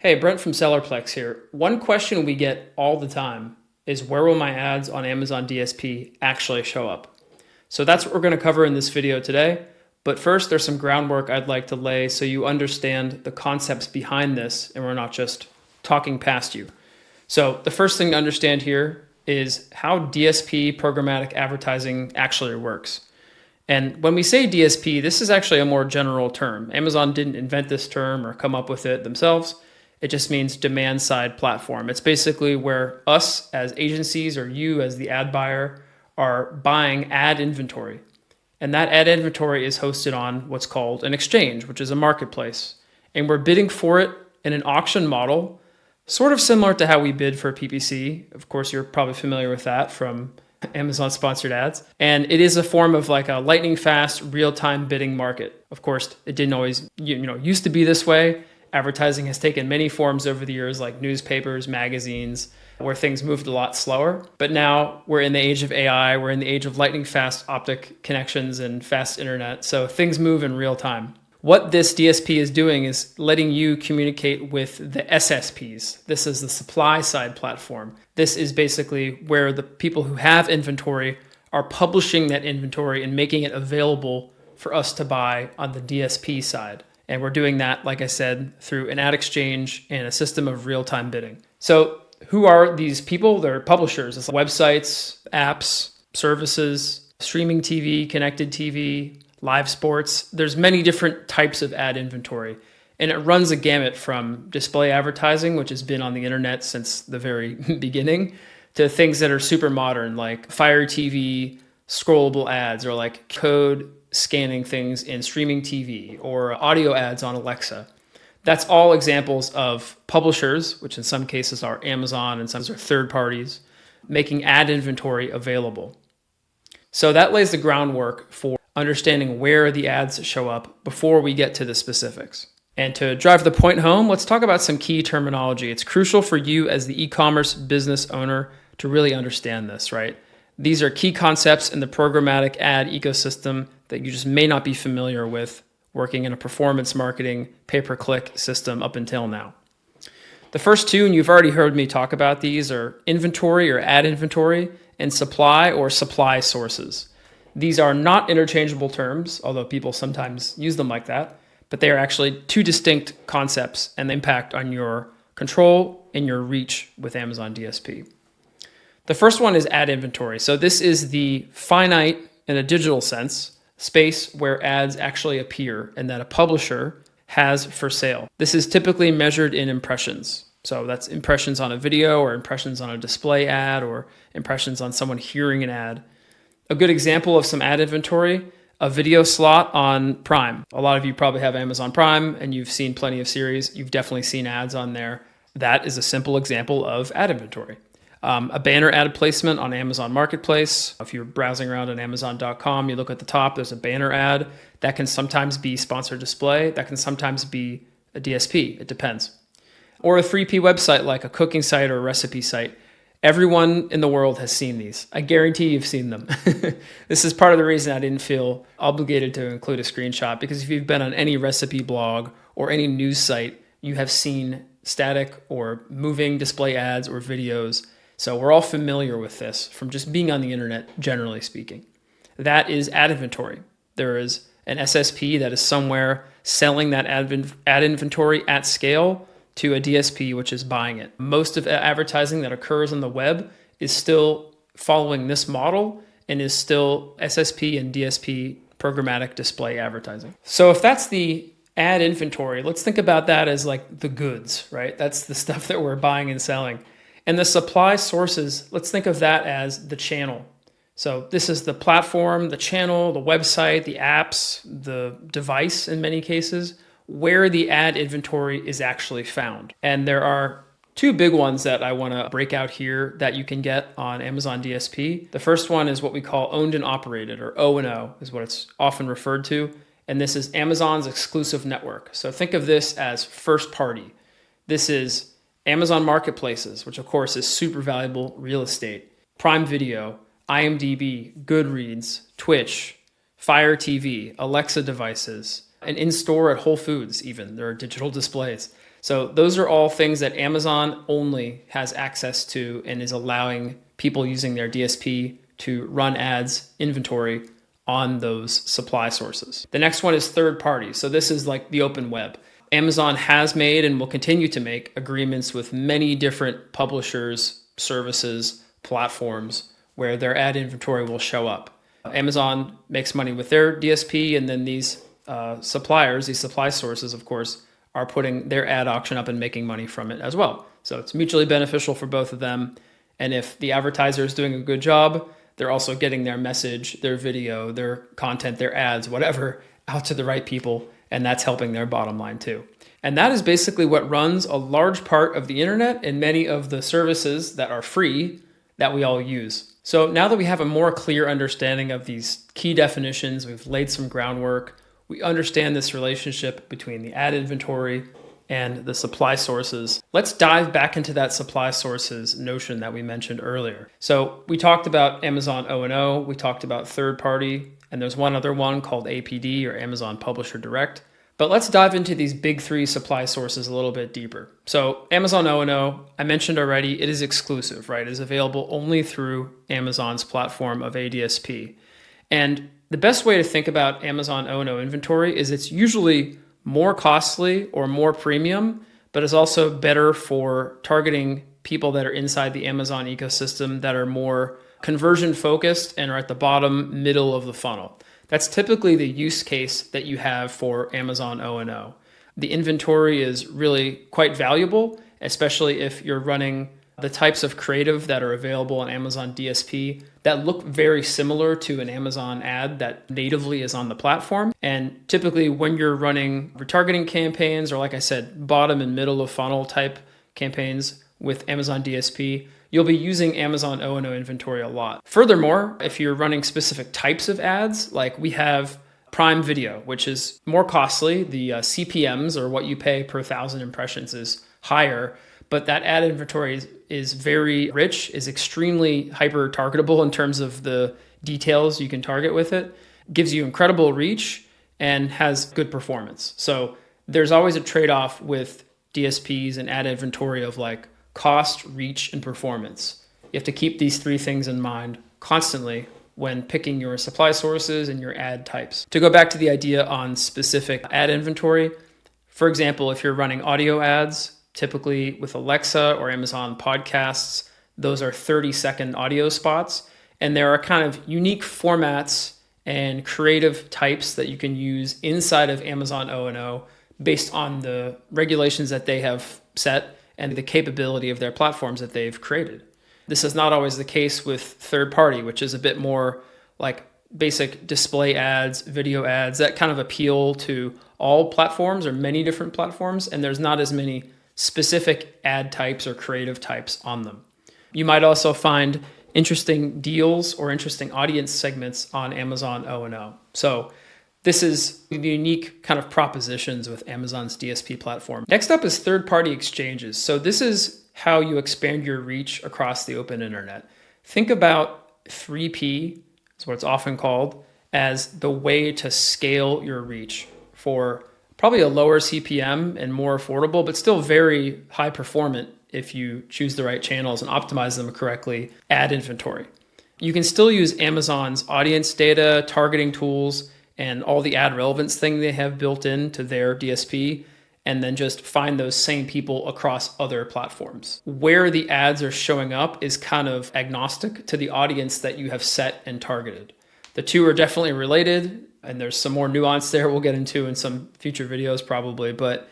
Hey, Brent from Sellerplex here. One question we get all the time is where will my ads on Amazon DSP actually show up? So that's what we're going to cover in this video today. But first, there's some groundwork I'd like to lay so you understand the concepts behind this and we're not just talking past you. So the first thing to understand here is how DSP programmatic advertising actually works. And when we say DSP, this is actually a more general term. Amazon didn't invent this term or come up with it themselves. It just means demand side platform. It's basically where us as agencies or you as the ad buyer are buying ad inventory. And that ad inventory is hosted on what's called an exchange, which is a marketplace. And we're bidding for it in an auction model, sort of similar to how we bid for PPC. Of course, you're probably familiar with that from Amazon sponsored ads. And it is a form of like a lightning fast, real-time bidding market. Of course, it didn't always, used to be this way. Advertising has taken many forms over the years, like newspapers, magazines, where things moved a lot slower. But now we're in the age of AI, we're in the age of lightning fast optic connections and fast internet. So things move in real time. What this DSP is doing is letting you communicate with the SSPs. This is the supply side platform. This is basically where the people who have inventory are publishing that inventory and making it available for us to buy on the DSP side. And we're doing that, like I said, through an ad exchange and a system of real-time bidding. So who are these people? They're publishers. It's websites, apps, services, streaming TV, connected TV, live sports. There's many different types of ad inventory. And it runs a gamut from display advertising, which has been on the internet since the very beginning, to things that are super modern, like Fire TV, scrollable ads, or like code scanning things in streaming TV or audio ads on Alexa. That's all examples of publishers, which in some cases are Amazon and some are third parties, making ad inventory available. So that lays the groundwork for understanding where the ads show up before we get to the specifics. And to drive the point home, let's talk about some key terminology. It's crucial for you as the e-commerce business owner to really understand this, right? These are key concepts in the programmatic ad ecosystem that you just may not be familiar with working in a performance marketing pay-per-click system up until now. The first two, and you've already heard me talk about these, are inventory or ad inventory and supply or supply sources. These are not interchangeable terms, although people sometimes use them like that, but they are actually two distinct concepts and the impact on your control and your reach with Amazon DSP. The first one is ad inventory. So this is the finite, in a digital sense, space where ads actually appear and that a publisher has for sale. This is typically measured in impressions. So that's impressions on a video or impressions on a display ad or impressions on someone hearing an ad. A good example of some ad inventory, a video slot on Prime. A lot of you probably have Amazon Prime and you've seen plenty of series. You've definitely seen ads on there. That is a simple example of ad inventory. A banner ad placement on Amazon Marketplace. If you're browsing around on Amazon.com, you look at the top, there's a banner ad. That can sometimes be sponsored display. That can sometimes be a DSP. It depends. Or a 3P website like a cooking site or a recipe site. Everyone in the world has seen these. I guarantee you've seen them. This is part of the reason I didn't feel obligated to include a screenshot, because if you've been on any recipe blog or any news site, you have seen static or moving display ads or videos. So we're all familiar with this from just being on the internet, generally speaking. That is ad inventory. There is an SSP that is somewhere selling that ad inventory at scale to a DSP, which is buying it. Most of the advertising that occurs on the web is still following this model and is still SSP and DSP programmatic display advertising. So if that's the ad inventory, let's think about that as like the goods, right? That's the stuff that we're buying and selling. And the supply sources, let's think of that as the channel. So this is the platform, the channel, the website, the apps, the device in many cases, where the ad inventory is actually found. And there are two big ones that I want to break out here that you can get on Amazon DSP. The first one is what we call owned and operated, or O&O is what it's often referred to. And this is Amazon's exclusive network. So think of this as first party. This is Amazon Marketplaces, which of course is super valuable real estate, Prime Video, IMDb, Goodreads, Twitch, Fire TV, Alexa devices, and in-store at Whole Foods even. There are digital displays. So those are all things that Amazon only has access to and is allowing people using their DSP to run ads inventory on those supply sources. The next one is third party. So this is like the open web. Amazon has made and will continue to make agreements with many different publishers, services, platforms where their ad inventory will show up. Amazon makes money with their DSP, and then these suppliers, these supply sources, of course, are putting their ad auction up and making money from it as well. So it's mutually beneficial for both of them. And if the advertiser is doing a good job, they're also getting their message, their video, their content, their ads, whatever, out to the right people. And that's helping their bottom line too. And that is basically what runs a large part of the internet and many of the services that are free that we all use. So now that we have a more clear understanding of these key definitions, we've laid some groundwork, we understand this relationship between the ad inventory and the supply sources. Let's dive back into that supply sources notion that we mentioned earlier. So we talked about Amazon O&O, we talked about third party, and there's one other one called APD, or Amazon Publisher Direct. But let's dive into these big three supply sources a little bit deeper. So Amazon O&O, I mentioned already, it is exclusive, right? It is available only through Amazon's platform of ADSP. And the best way to think about Amazon O&O inventory is it's usually more costly or more premium, but it's also better for targeting people that are inside the Amazon ecosystem that are more conversion focused and are at the bottom middle of the funnel. That's typically the use case that you have for Amazon O&O. The inventory is really quite valuable, especially if you're running the types of creative that are available on Amazon DSP that look very similar to an Amazon ad that natively is on the platform. And typically when you're running retargeting campaigns, or like I said, bottom and middle of funnel type campaigns with Amazon DSP, you'll be using Amazon O&O inventory a lot. Furthermore, if you're running specific types of ads, like we have Prime Video, which is more costly, the CPMs, or what you pay per 1,000 impressions, is higher, but that ad inventory is very rich, is extremely hyper targetable in terms of the details you can target with it, gives you incredible reach, and has good performance. So there's always a trade-off with DSPs and ad inventory of like cost, reach, and performance. You have to keep these three things in mind constantly when picking your supply sources and your ad types. To go back to the idea on specific ad inventory, for example, if you're running audio ads, typically with Alexa or Amazon Podcasts, those are 30-second audio spots. And there are kind of unique formats and creative types that you can use inside of Amazon O&O based on the regulations that they have set and the capability of their platforms that they've created. This is not always the case with third party, which is a bit more like basic display ads, video ads that kind of appeal to all platforms or many different platforms, and there's not as many specific ad types or creative types on them. You might also find interesting deals or interesting audience segments on Amazon O&O. So this is the unique kind of propositions with Amazon's DSP platform. Next up is third-party exchanges. So this is how you expand your reach across the open internet. Think about 3P, is what it's often called, as the way to scale your reach for probably a lower CPM and more affordable, but still very high performant if you choose the right channels and optimize them correctly, ad inventory. You can still use Amazon's audience data, targeting tools, and all the ad relevance thing they have built into their DSP, and then just find those same people across other platforms. Where the ads are showing up is kind of agnostic to the audience that you have set and targeted. The two are definitely related, and there's some more nuance there we'll get into in some future videos probably, but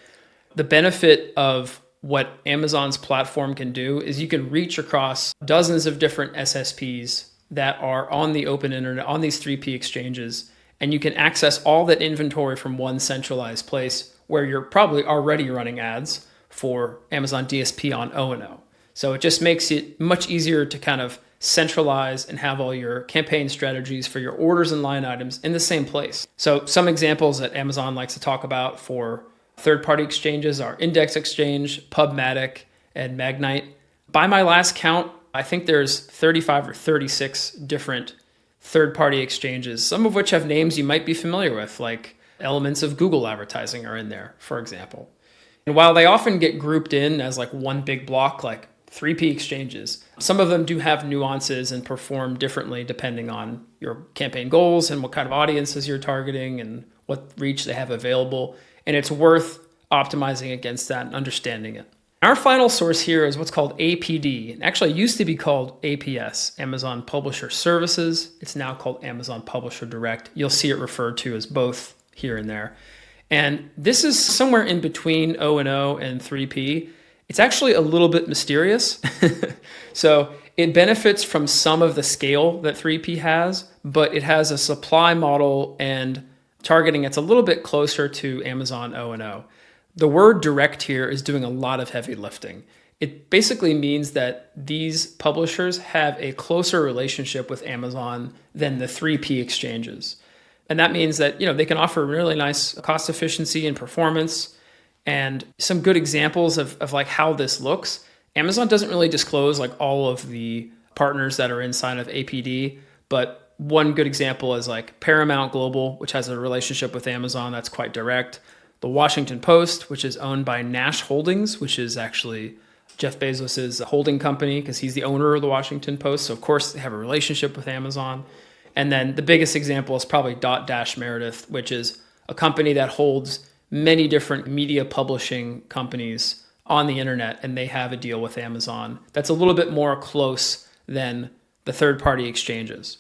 the benefit of what Amazon's platform can do is you can reach across dozens of different SSPs that are on the open internet, on these 3P exchanges, and you can access all that inventory from one centralized place where you're probably already running ads for Amazon DSP on O&O. So it just makes it much easier to kind of centralize and have all your campaign strategies for your orders and line items in the same place. So some examples that Amazon likes to talk about for third-party exchanges are Index Exchange, Pubmatic, and Magnite. By my last count, I think there's 35 or 36 different third-party exchanges, some of which have names you might be familiar with, like elements of Google advertising are in there, for example. And while they often get grouped in as like one big block, like 3P exchanges, some of them do have nuances and perform differently depending on your campaign goals and what kind of audiences you're targeting and what reach they have available. And it's worth optimizing against that and understanding it. Our final source here is what's called APD. It actually used to be called APS, Amazon Publisher Services. It's now called Amazon Publisher Direct. You'll see it referred to as both here and there. And this is somewhere in between O&O and 3P. It's actually a little bit mysterious. So it benefits from some of the scale that 3P has, but it has a supply model and targeting that's a little bit closer to Amazon O&O. The word direct here is doing a lot of heavy lifting. It basically means that these publishers have a closer relationship with Amazon than the 3P exchanges. And that means that, they can offer really nice cost efficiency and performance. And some good examples of like how this looks. Amazon doesn't really disclose like all of the partners that are inside of APD, but one good example is like Paramount Global, which has a relationship with Amazon that's quite direct. The Washington Post, which is owned by Nash Holdings, which is actually Jeff Bezos' holding company because he's the owner of the Washington Post. So of course they have a relationship with Amazon. And then the biggest example is probably Dotdash Meredith, which is a company that holds many different media publishing companies on the internet, and they have a deal with Amazon that's a little bit more close than the third-party exchanges.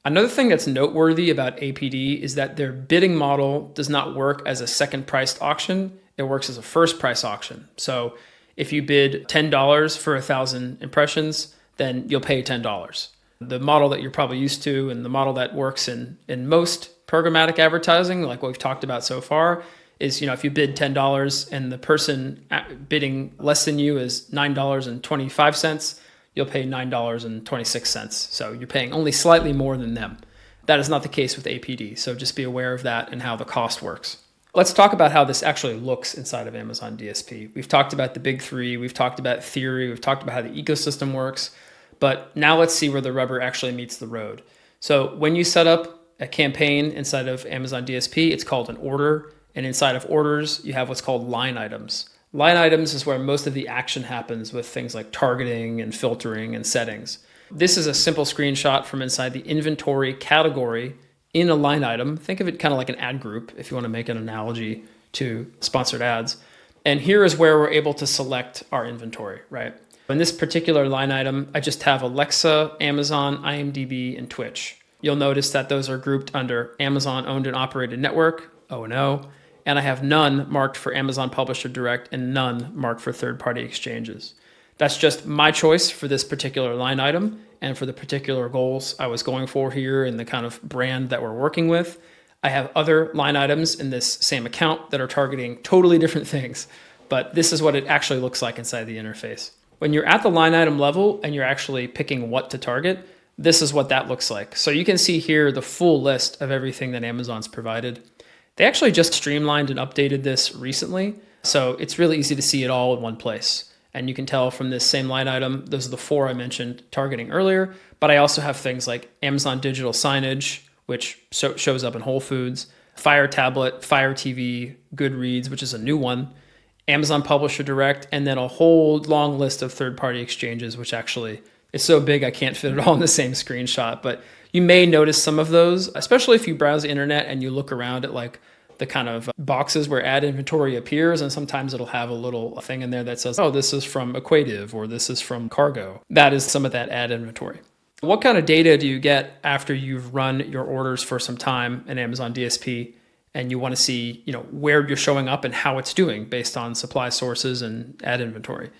Another thing that's noteworthy about APD is that their bidding model does not work as a second-priced auction. It works as a first-price auction. So if you bid $10 for 1,000 impressions, then you'll pay $10. The model that you're probably used to and the model that works in most programmatic advertising, like what we've talked about so far, is if you bid $10 and the person bidding less than you is $9.25, you'll pay $9.26. So you're paying only slightly more than them. That is not the case with APD. So just be aware of that and how the cost works. Let's talk about how this actually looks inside of Amazon DSP. We've talked about the big three. We've talked about theory. We've talked about how the ecosystem works. But now let's see where the rubber actually meets the road. So when you set up a campaign inside of Amazon DSP, it's called an order. And inside of orders, you have what's called line items. Line items is where most of the action happens with things like targeting and filtering and settings. This is a simple screenshot from inside the inventory category in a line item. Think of it kind of like an ad group if you want to make an analogy to sponsored ads. And here is where we're able to select our inventory, right? In this particular line item, I just have Alexa, Amazon, IMDb, and Twitch. You'll notice that those are grouped under Amazon owned and operated network, O&O, and I have none marked for Amazon Publisher Direct and none marked for third-party exchanges. That's just my choice for this particular line item and for the particular goals I was going for here and the kind of brand that we're working with. I have other line items in this same account that are targeting totally different things, but this is what it actually looks like inside the interface. When you're at the line item level and you're actually picking what to target, this is what that looks like. So you can see here the full list of everything that Amazon's provided. They actually just streamlined and updated this recently, so it's really easy to see it all in one place. And you can tell from this same line item, those are the four I mentioned targeting earlier, but I also have things like Amazon digital signage, which shows up in Whole Foods, Fire Tablet, Fire TV, Goodreads, which is a new one, Amazon Publisher Direct, and then a whole long list of third-party exchanges, which actually is so big I can't fit it all in the same screenshot. But you may notice some of those, especially if you browse the internet and you look around at like the kind of boxes where ad inventory appears, and sometimes it'll have a little thing in there that says, oh, this is from Equative or this is from Cargo. That is some of that ad inventory. What kind of data do you get after you've run your orders for some time in Amazon DSP and you want to see, where you're showing up and how it's doing based on supply sources and ad inventory?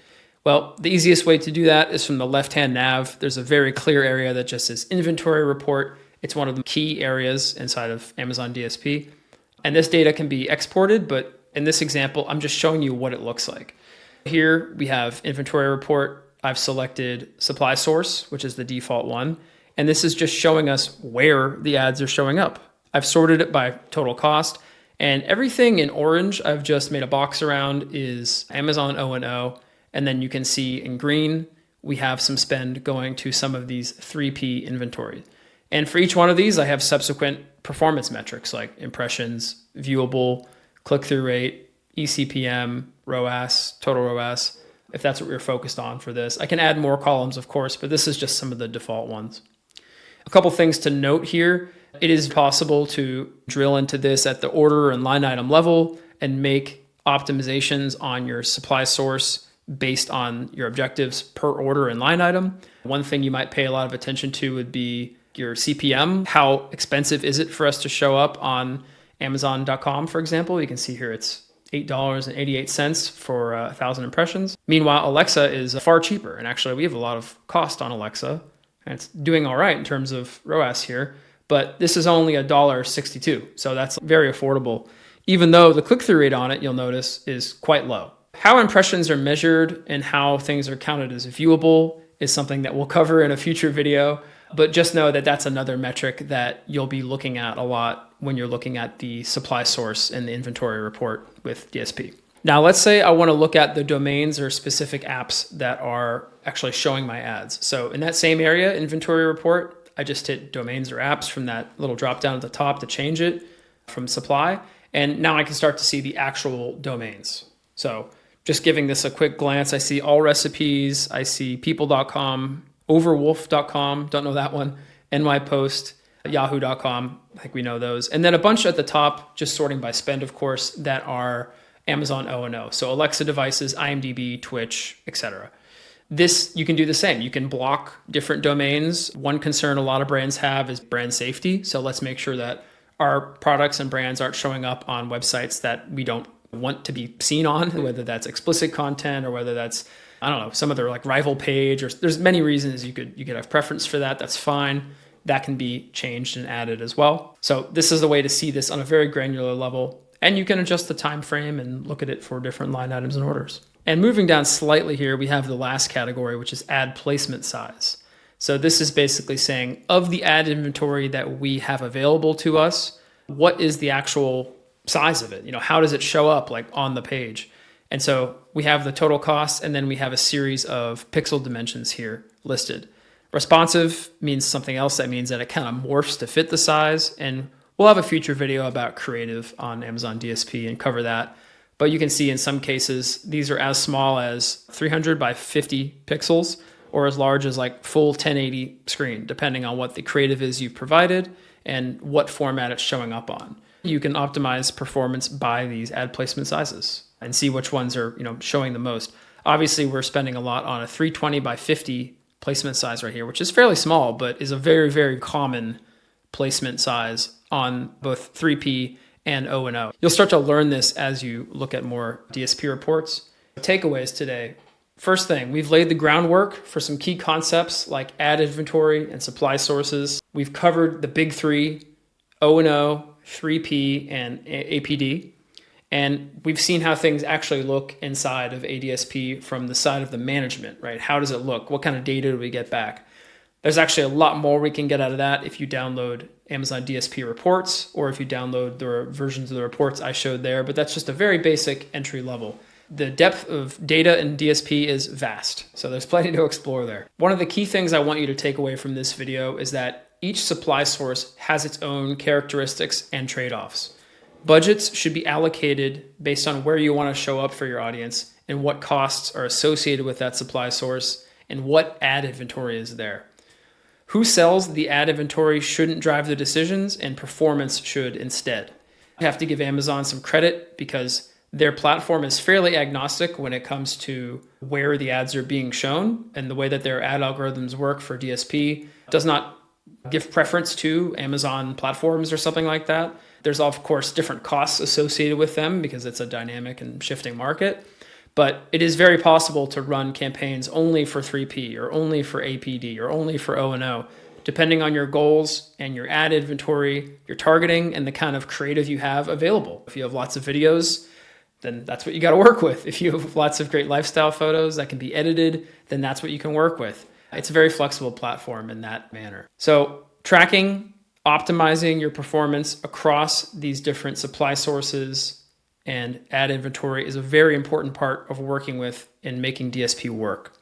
Well, the easiest way to do that is from the left-hand nav. There's a very clear area that just says inventory report. It's one of the key areas inside of Amazon DSP. And this data can be exported, but in this example, I'm just showing you what it looks like. Here we have inventory report. I've selected supply source, which is the default one. And this is just showing us where the ads are showing up. I've sorted it by total cost, and everything in orange I've just made a box around is Amazon O&O. And then you can see in green, we have some spend going to some of these 3P inventory. And for each one of these, I have subsequent performance metrics like impressions, viewable, click-through rate, eCPM, ROAS, total ROAS, if that's what we're focused on for this. I can add more columns, of course, but this is just some of the default ones. A couple things to note here. It is possible to drill into this at the order and line item level and make optimizations on your supply source based on your objectives per order and line item. One thing you might pay a lot of attention to would be your CPM. How expensive is it for us to show up on Amazon.com, for example? You can see here it's $8.88 for 1,000 impressions. Meanwhile, Alexa is far cheaper. And actually, we have a lot of cost on Alexa. And it's doing all right in terms of ROAS here. But this is only $1.62. So that's very affordable. Even though the click-through rate on it, you'll notice, is quite low. How impressions are measured and how things are counted as viewable is something that we'll cover in a future video. But just know that that's another metric that you'll be looking at a lot when you're looking at the supply source and the inventory report with DSP. Now, let's say I want to look at the domains or specific apps that are actually showing my ads. So in that same area, inventory report, I just hit domains or apps from that little drop down at the top to change it from supply. And now I can start to see the actual domains. So just giving this a quick glance, I see all recipes, I see people.com, overwolf.com, don't know that one, nypost, yahoo.com, I think we know those. And then a bunch at the top, just sorting by spend, of course, that are Amazon O&O. So Alexa devices, IMDb, Twitch, etc. This, you can do the same. You can block different domains. One concern a lot of brands have is brand safety. So let's make sure that our products and brands aren't showing up on websites that we don't want to be seen on, whether that's explicit content or whether that's, I don't know, some other like rival page, or there's many reasons you could have preference for that. That's fine. That can be changed and added as well. So this is the way to see this on a very granular level. And you can adjust the time frame and look at it for different line items and orders. And moving down slightly here, we have the last category, which is ad placement size. So this is basically saying of the ad inventory that we have available to us, what is the actual size of it? You know, how does it show up like on the page? And so we have the total cost, and then we have a series of pixel dimensions here listed. Responsive means something else. That means that it kind of morphs to fit the size. And we'll have a future video about creative on Amazon DSP and cover that. But you can see in some cases, these are as small as 300 by 50 pixels or as large as like full 1080 screen, depending on what the creative is you've provided and what format it's showing up on. You can optimize performance by these ad placement sizes and see which ones are, showing the most. Obviously, we're spending a lot on a 320 by 50 placement size right here, which is fairly small, but is a very, very common placement size on both 3P and O&O. You'll start to learn this as you look at more DSP reports. Takeaways today. First thing, we've laid the groundwork for some key concepts like ad inventory and supply sources. We've covered the big three, O&O, 3P, and APD. And we've seen how things actually look inside of ADSP from the side of the management, right? How does it look? What kind of data do we get back? There's actually a lot more we can get out of that if you download Amazon DSP reports or if you download the versions of the reports I showed there, but that's just a very basic entry level. The depth of data in DSP is vast, so there's plenty to explore there. One of the key things I want you to take away from this video is that each supply source has its own characteristics and trade-offs. Budgets should be allocated based on where you want to show up for your audience and what costs are associated with that supply source and what ad inventory is there. Who sells the ad inventory shouldn't drive the decisions, and performance should instead. I have to give Amazon some credit because their platform is fairly agnostic when it comes to where the ads are being shown, and the way that their ad algorithms work for DSP does not give preference to Amazon platforms or something like that. There's, of course, different costs associated with them because it's a dynamic and shifting market. But it is very possible to run campaigns only for 3P or only for APD or only for O&O, depending on your goals and your ad inventory, your targeting, and the kind of creative you have available. If you have lots of videos, then that's what you got to work with. If you have lots of great lifestyle photos that can be edited, then that's what you can work with. It's a very flexible platform in that manner. So tracking, optimizing your performance across these different supply sources and ad inventory is a very important part of working with and making DSP work.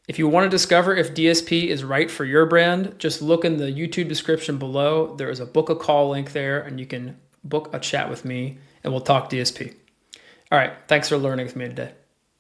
If you want to discover if DSP is right for your brand, just look in the YouTube description below. There is a book a call link there, and you can book a chat with me and we'll talk DSP. All right, thanks for learning with me today.